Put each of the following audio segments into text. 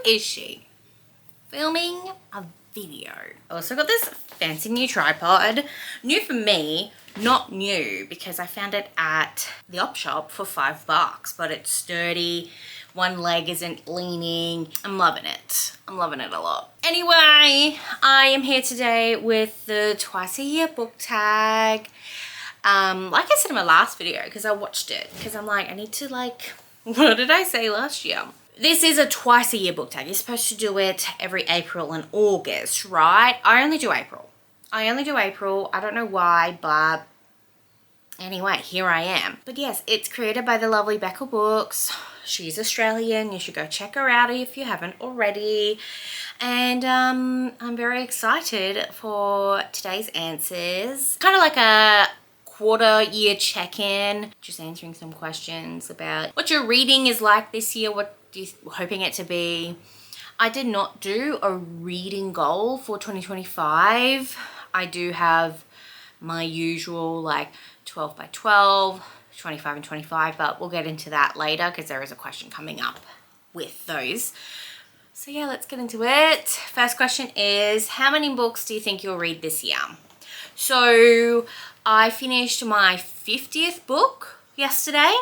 is she? Filming a video. I also got this fancy new tripod. New for me, not new because I found it at the op shop for $5, but it's sturdy. One leg isn't leaning. I'm loving it. I'm loving it a lot. Anyway, I am here today with the twice a year book tag. Like I said in my last video, because I watched it, because I'm like, I need to what did I say last year? This is a twice a year book tag. You're supposed to do it every April and August, right? I only do April. I don't know why, but anyway, here I am. But yes, it's created by the lovely Becca Books. She's Australian. You should go check her out if you haven't already. And I'm very excited for today's answers. Kind of like a quarter year check-in, just answering some questions about what your reading is like this year, what do you hoping it to be. I did not do a reading goal for 2025. I do have my usual 12 by 12, 25 and 25, but we'll get into that later because there is a question coming up with those. So yeah, let's get into it. First question is, how many books do you think you'll read this year? So I finished my 50th book yesterday,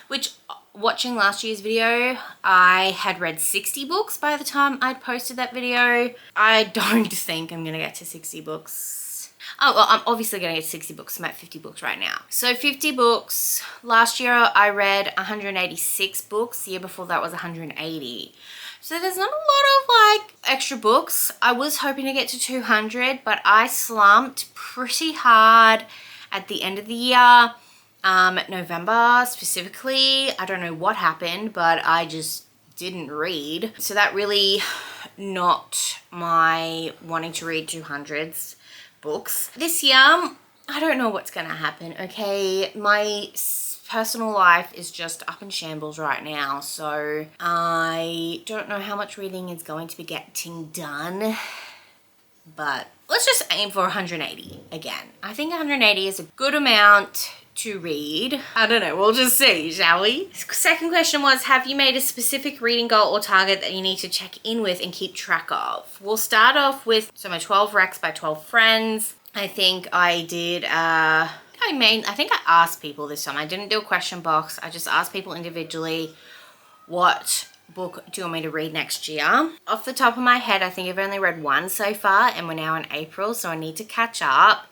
which, watching last year's video, I had read 60 books by the time I'd posted that video. I don't think I'm gonna get to 60 books. Oh, well, I'm obviously gonna get to 60 books. I'm at 50 books right now. So 50 books. Last year I read 186 books. The year before that was 180. So there's not a lot of extra books. I was hoping to get to 200, but I slumped pretty hard at the end of the year. November specifically, I don't know what happened, but I just didn't read. So that really knocked my wanting to read 200s books. This year, I don't know what's gonna happen, okay? My personal life is just up in shambles right now, so I don't know how much reading is going to be getting done, but let's just aim for 180 again. I think 180 is a good amount to read. I don't know, we'll just see, shall we? Second question was, have you made a specific reading goal or target that you need to check in with and keep track of? We'll start off with, so my 12 Recs by 12 Friends. I think I did, I think I asked people this time. I didn't do a question box. I just asked people individually, what book do you want me to read next year? Off the top of my head, I think I've only read one so far, and we're now in April, so I need to catch up.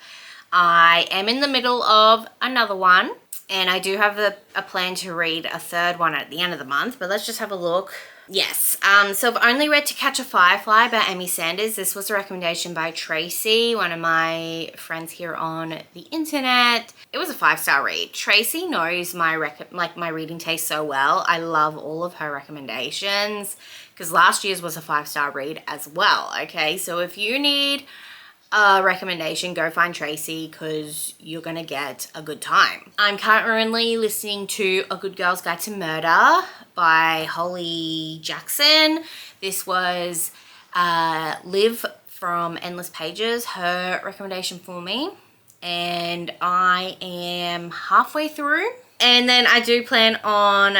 I am in the middle of another one, and I do have a plan to read a third one at the end of the month, but let's just have a look. Yes, so I've only read To Catch a Firefly by Amy Sanders. This was a recommendation by Tracy, one of my friends here on the internet. It was a 5-star read. Tracy knows my reading taste so well. I love all of her recommendations because last year's was a 5-star read as well, okay? So if you need a recommendation, go find Tracy because you're gonna get a good time. I'm currently listening to A Good Girl's Guide to Murder by Holly Jackson. This was Liv from Endless Pages, her recommendation for me, and I am halfway through. And then I do plan on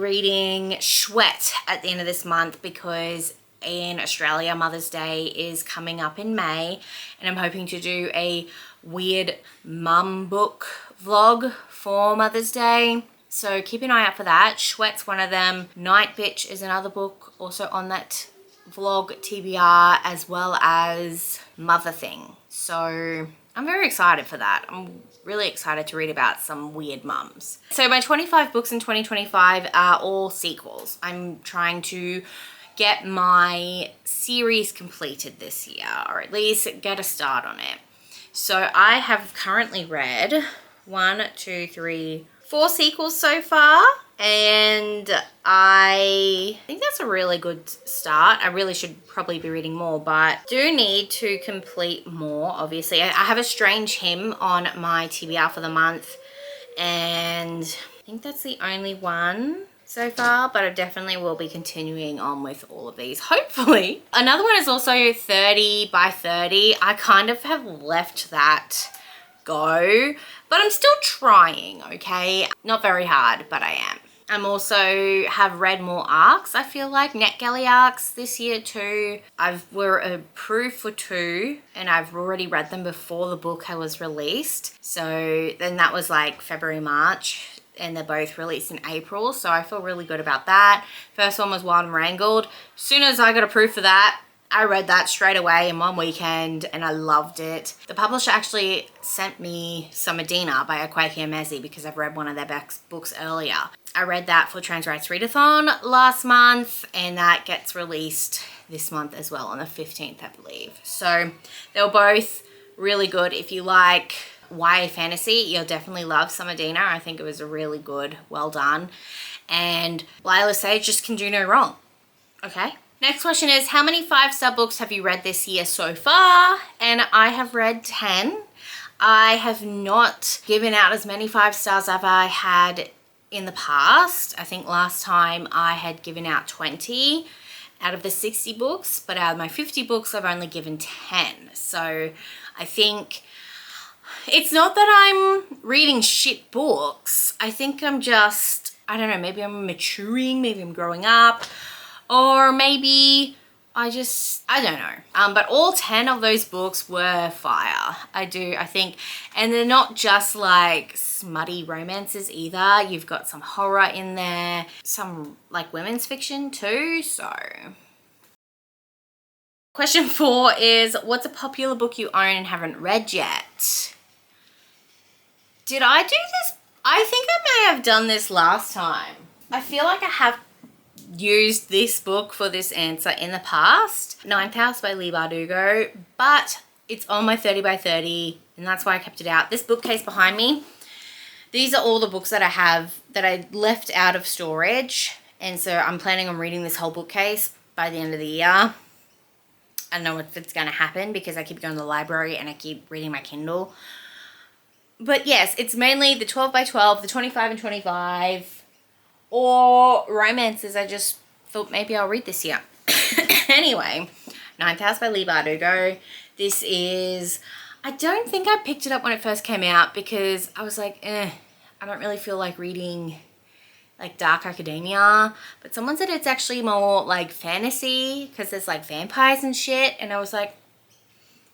reading Chouette at the end of this month because in Australia, Mother's Day is coming up in May, and I'm hoping to do a weird mum book vlog for Mother's Day. So keep an eye out for that. Chouette's one of them. Night Bitch is another book also on that vlog TBR, as well as Mother Thing. So I'm very excited for that. I'm really excited to read about some weird mums. So my 25 books in 2025 are all sequels. I'm trying to get my series completed this year, or at least get a start on it. So I have currently read 4 sequels so far, and I think that's a really good start. I really should probably be reading more, but do need to complete more, obviously. I have a Strange Hymn on my TBR for the month, and I think that's the only one so far, but I definitely will be continuing on with all of these, hopefully. Another one is also 30 by 30. I kind of have left that go, but I'm still trying, okay? Not very hard, but I am. I'm also have read more arcs, I feel like, NetGalley arcs this year too. We're approved for 2 and I've already read them before the book was released. So then that was like February, March, and they're both released in April. So I feel really good about that. First one was Wild and Wrangled. As soon as I got approved for that, I read that straight away in one weekend and I loved it. The publisher actually sent me Summer Dina by Akwaeke Emezi because I've read one of their books earlier. I read that for Trans Rights Readathon last month and that gets released this month as well on the 15th, I believe. So they were both really good. If you like YA fantasy, you'll definitely love Summer Dina. I think it was a really good, well done. And Lila Sage just can do no wrong. Okay. Next question is, how many 5-star books have you read this year so far? And I have read 10. I have not given out as many 5 stars as I had in the past. I think last time I had given out 20 out of the 60 books, but out of my 50 books, I've only given 10. So I think it's not that I'm reading shit books. I think I'm just, I don't know, maybe I'm maturing, maybe I'm growing up. Or maybe I don't know. But all 10 of those books were fire. I think. And they're not just like smutty romances either. You've got some horror in there, some like women's fiction too. So question 4 is, what's a popular book you own and haven't read yet? Did I do this? I think I may have done this last time. I feel like I have used this book for this answer in the past. Ninth House by Leigh Bardugo, but it's on my 30 by 30 and that's why I kept it out. This bookcase behind me, these are all the books that I have that I left out of storage, and so I'm planning on reading this whole bookcase by the end of the year. I don't know if it's going to happen because I keep going to the library and I keep reading my Kindle. But yes, it's mainly the 12 by 12, the 25 and 25, or romances I just thought maybe I'll read this year. Anyway, Ninth House by Leigh Bardugo. This is, I don't think I picked it up when it first came out because I was like, I don't really feel like reading like dark academia. But someone said it's actually more like fantasy because there's like vampires and shit. And I was like,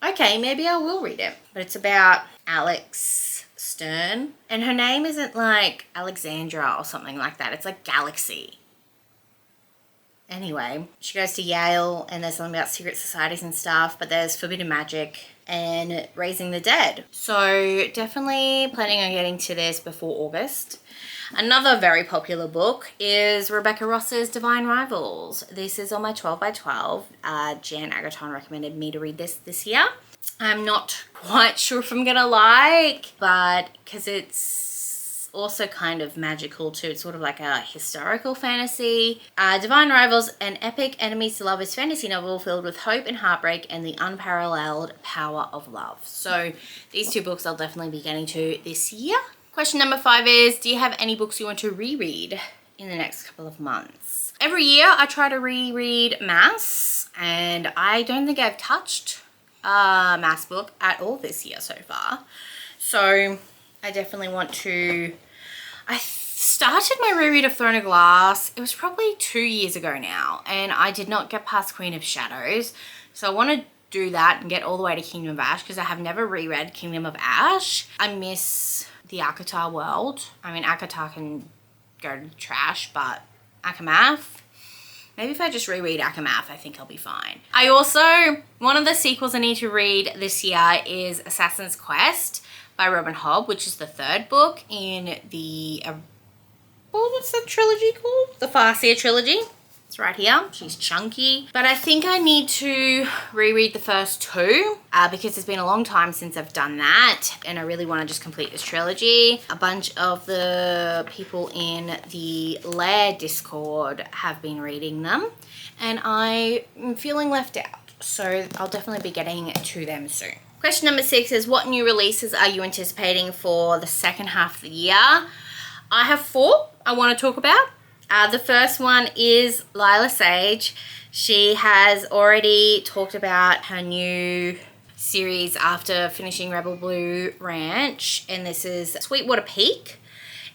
okay, maybe I will read it. But it's about Alex Stern, and her name isn't like Alexandra or something like that. It's like Galaxy. Anyway, she goes to Yale and there's something about secret societies and stuff, but there's forbidden magic and raising the dead. So definitely planning on getting to this before August. Another very popular book is Rebecca Ross's Divine Rivals. This is on my 12 by 12. Jan Agaton recommended me to read this year. I'm not quite sure if I'm gonna like, but because it's also kind of magical too. It's sort of like a historical fantasy. Divine Rivals, an epic enemies to lovers fantasy novel filled with hope and heartbreak and the unparalleled power of love. So these 2 books I'll definitely be getting to this year. Question number 5 is, do you have any books you want to reread in the next couple of months? Every year I try to reread Mass, and I don't think I've touched a Mass book at all this year so far. So I definitely want to. I started my reread of Throne of Glass. It was probably 2 years ago now, and I did not get past Queen of Shadows. So I want to do that and get all the way to Kingdom of Ash because I have never reread Kingdom of Ash. I miss the ACOTAR world. I mean, ACOTAR can go to trash, but Akamath, maybe if I just reread Akamath, I think I'll be fine. I also, one of the sequels I need to read this year is Assassin's Quest by Robin Hobb, which is the 3rd book in the, what's the trilogy called? The Farseer trilogy. It's right here. She's chunky. But I think I need to reread the first 2 because it's been a long time since I've done that. And I really want to just complete this trilogy. A bunch of the people in the Lair Discord have been reading them. And I am feeling left out. So I'll definitely be getting to them soon. Question number 6 is, what new releases are you anticipating for the second half of the year? I have 4 I want to talk about. The first one is Lila Sage. She has already talked about her new series after finishing Rebel Blue Ranch, and this is Sweetwater Peak.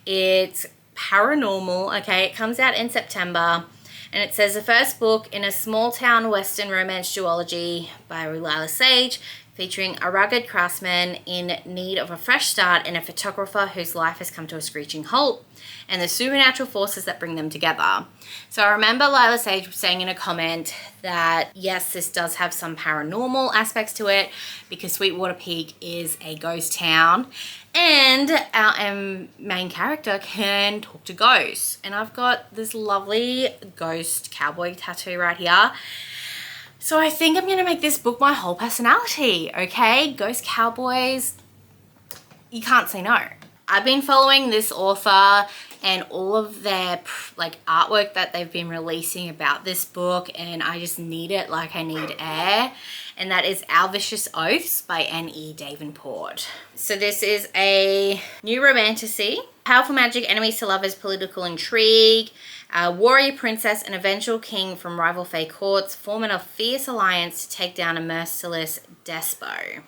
It's paranormal, okay? It comes out in September. And it says the first book in a small town western romance duology by Lila Sage, featuring a rugged craftsman in need of a fresh start and a photographer whose life has come to a screeching halt, and the supernatural forces that bring them together. So I remember Lila Sage saying in a comment that yes, this does have some paranormal aspects to it because Sweetwater Peak is a ghost town and our main character can talk to ghosts. And I've got this lovely ghost cowboy tattoo right here. So I think I'm going to make this book my whole personality, okay? Ghost cowboys, you can't say no. I've been following this author and all of their like artwork that they've been releasing about this book, and I just need it like I need air. And that is Our Vicious Oaths by N.E. Davenport. So this is a new romantasy. Powerful magic, enemies to lovers, political intrigue. A warrior princess and a vengeful king from rival Fey courts form a fierce alliance to take down a merciless despot.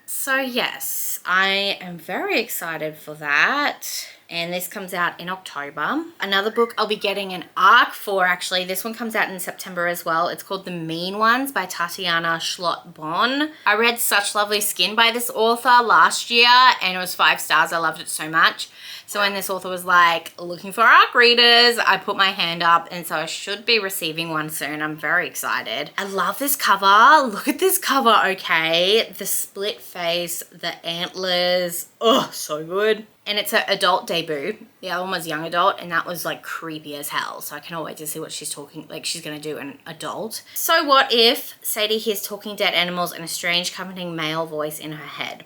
So yes, I am very excited for that. And this comes out in October. Another book I'll be getting an ARC for, actually. This one comes out in September as well. It's called The Mean Ones by Tatiana Schlott-Bonn. I read Such Lovely Skin by this author last year and it was 5 stars. I loved it so much. So when this author was like looking for ARC readers, I put my hand up, and so I should be receiving one soon. I'm very excited. I love this cover. Look at this cover, okay? The split face, the antlers. Oh, so good. And it's an adult debut. The other one was young adult, and that was like creepy as hell. So I cannot wait to see what she's gonna do an adult. So what if Sadie hears talking dead animals and a strange comforting male voice in her head?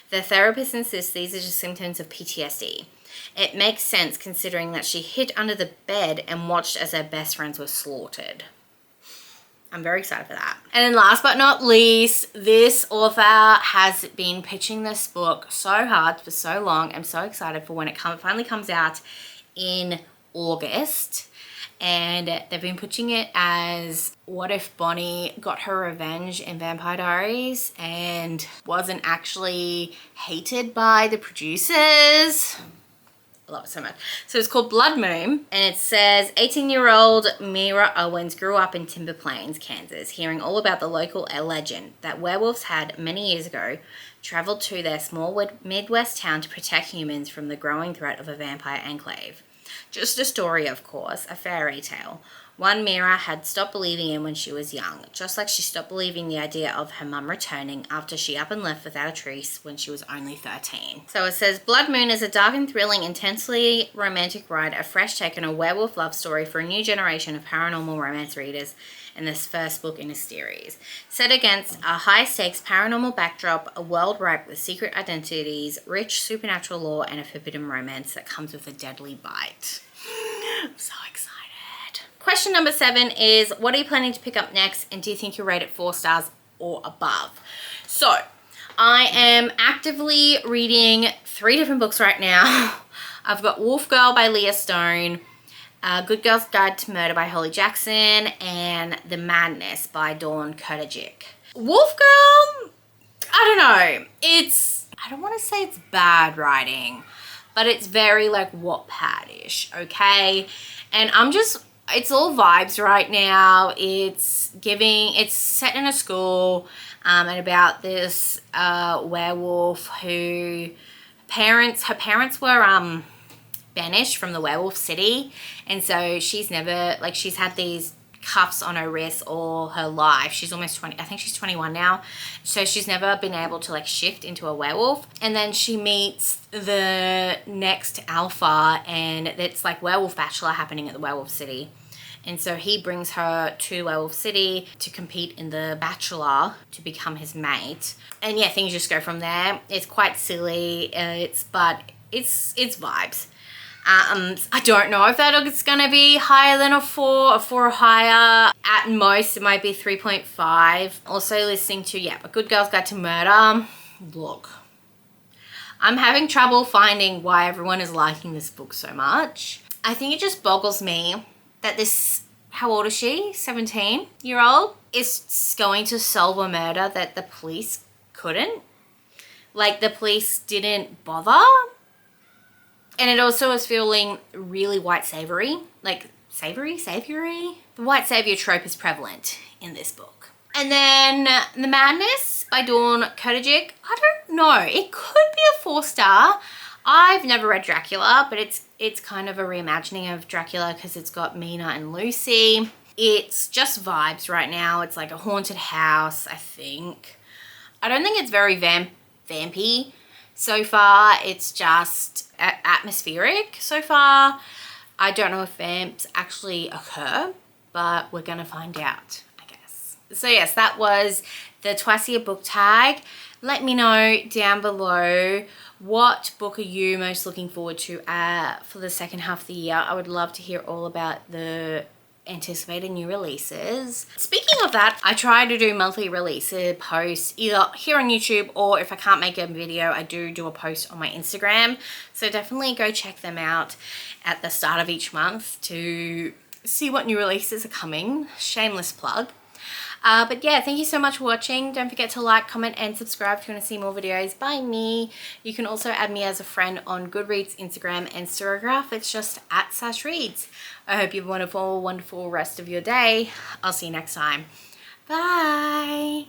The therapist insists these are just symptoms of PTSD. It makes sense considering that she hid under the bed and watched as her best friends were slaughtered. I'm very excited for that. And then last but not least, this author has been pitching this book so hard for so long. I'm so excited for when it finally comes out in August. And they've been pitching it as what if Bonnie got her revenge in Vampire Diaries and wasn't actually hated by the producers. I love it so much. So it's called Blood Moon, and it says 18-year-old Mira Owens grew up in Timber Plains, Kansas, hearing all about the local legend that werewolves had many years ago traveled to their small Midwest town to protect humans from the growing threat of a vampire enclave. Just a story, of course, a fairy tale. One Mira had stopped believing in when she was young, just like she stopped believing the idea of her mum returning after she up and left without a trace when she was only 13. So it says, Blood Moon is a dark and thrilling, intensely romantic ride, a fresh take on a werewolf love story for a new generation of paranormal romance readers, and this first book in a series. Set against a high-stakes paranormal backdrop, a world ripe with secret identities, rich supernatural lore, and a forbidden romance that comes with a deadly bite. I'm so excited. Question number 7 is, what are you planning to pick up next, and do you think you'll rate it 4 stars or above? So, I am actively reading 3 different books right now. I've got Wolf Girl by Leah Stone, Good Girl's Guide to Murder by Holly Jackson, and The Madness by Dawn Kurtajic. Wolf Girl, I don't know. I don't want to say it's bad writing, but it's very like Wattpad-ish, okay? And it's all vibes right now. It's set in a school and about this werewolf who her parents were banished from the werewolf city, and so she's had these cuffs on her wrists all her life. She's almost 20, I think she's 21 now, so she's never been able to like shift into a werewolf. And then she meets the next alpha, and it's like Werewolf Bachelor happening at the werewolf city, and so he brings her to Werewolf City to compete in the Bachelor to become his mate. And yeah, things just go from there. It's quite silly, but it's vibes. I don't know if it's gonna be higher than a 4 or higher. At most, it might be 3.5. Also listening to, A Good Girl's Guide to Murder. Look, I'm having trouble finding why everyone is liking this book so much. I think it just boggles me that this, how old is she? 17-year-old is going to solve a murder that the police couldn't. Like, the police didn't bother. And it also is feeling really white savory, like savory? The white savior trope is prevalent in this book. And then The Madness by Dawn Kodajic. I don't know, it could be a 4-star. I've never read Dracula, but it's kind of a reimagining of Dracula because it's got Mina and Lucy. It's just vibes right now. It's like a haunted house, I think. I don't think it's very vampy so far. It's just atmospheric so far. I don't know if vamps actually occur, but we're gonna find out, I guess. So yes, that was the Twice a Year book tag. Let me know down below, what book are you most looking forward to for the second half of the year? I would love to hear all about the anticipated new releases. Speaking of that, I try to do monthly releases posts either here on YouTube, or if I can't make a video, I do a post on my Instagram. So definitely go check them out at the start of each month to see what new releases are coming. Shameless plug. But yeah, thank you so much for watching. Don't forget to like, comment, and subscribe if you want to see more videos by me. You can also add me as a friend on Goodreads, Instagram, and Storygraph. It's just @SashReads. I hope you have a wonderful, wonderful rest of your day. I'll see you next time. Bye.